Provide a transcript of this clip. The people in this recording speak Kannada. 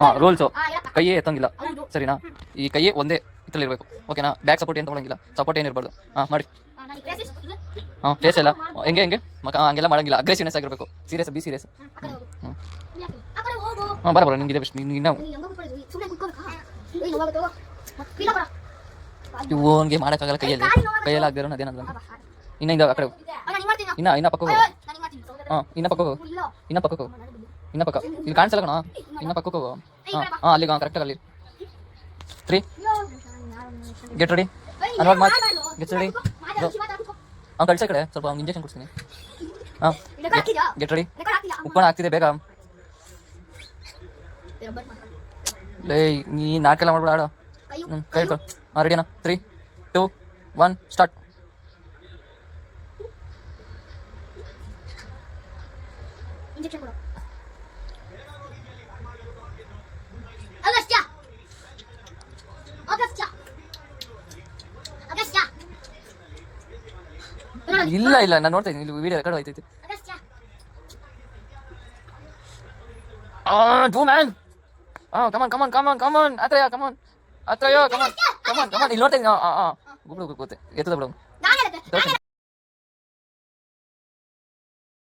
ಹಾಂ ರೂಲ್ಸು ಕೈಯೇ ಎತ್ತಂಗಿಲ್ಲ ಸರಿನಾ. ಈ ಕೈಯೇ ಒಂದೇ ಇರಬೇಕು ಓಕೆನಾ. ಬ್ಯಾಕ್ ಸಪೋರ್ಟ್ ಏನು ತೊಗೊಳಂಗಿಲ್ಲ, ಸಪೋರ್ಟ್ ಏನಿರಬಾರ್ದು. ಹಾಂ ಮಾಡಿ. ಹಾಂ ಫೇಸ್ ಎಲ್ಲ ಹೆಂಗೆ ಮಕ್ಕ ಹಂಗೆಲ್ಲ ಮಾಡಂಗಿಲ್ಲ. ಅಗ್ರೆಸಿವ್ನೆಸ್ ಆಗಿರಬೇಕು. Serious be serious. ಹಾಂ ಬರ ನಿಂಗಿದೆ ಬೆಸ್ಟ್. ಇನ್ನು ಇವನಿಗೆ ಮಾಡೋಕ್ಕಾಗಲ್ಲ ಕೈಯಲ್ಲಿ ಆಗದಿರೋ ಅದೇನಂದ್ರೆ ಇನ್ನ ಆ ಕಡೆ ಇನ್ನ ಪಕ್ಕ ಹೋಗು. ಹಾಂ ಇನ್ನ ಪಕ್ಕ ಹೋಗು, ಇನ್ನ ಪಕ್ಕ ಇಲ್ಲಿ ಕಾಣಿಸಲ್ಲ ಕಣ. ಇನ್ನ ಪಕ್ಕಕ್ಕೆ ಹೋಗು. ಹಾಂ ಅಲ್ಲಿಗೆ ಕರೆಕ್ಟಾಗಿ ಅಲ್ಲಿ 3 get ready onward march get ready. ಅವ್ನು ಕಳಿಸೋ ಕಡೆ ಸ್ವಲ್ಪ ಅವ್ನು ಇಂಜೆಕ್ಷನ್ ಕೊಡ್ತೀನಿ. ಹಾಂ ಗೆಟ್ ರೆಡಿ. ಉಪ್ಪಣ ಆಗ್ತಿದೆ ಬೇಗ. ಲೇ ನೀ ನಾಲ್ಕೆಲ್ಲ ಮಾಡ್ಬಿಡ ಆಡೋ. ಕೈ ಹಿಡ್ಕೊ. ಹಾಂ ರೆಡಿನಾ 3 2 1 ಸ್ಟಾರ್ಟ್. ಇಲ್ಲ ನಾನು ನೋಡ್ತಾ ಇದ್ದೀನಿ ಇಲ್ಲಿ ವಿಡಿಯೋ ರೆಕಾರ್ಡ್ ಆಯ್ತೈತಿ. Two man. Come on Atrayya come on ಇಲ್ಲಿ ನೋಡ್ತಾ ಇದ್ದೀನಿ. ಗುಬ್ಳು ಗೊತ್ತೆ ಎತ್ತದ ಬಿಡು.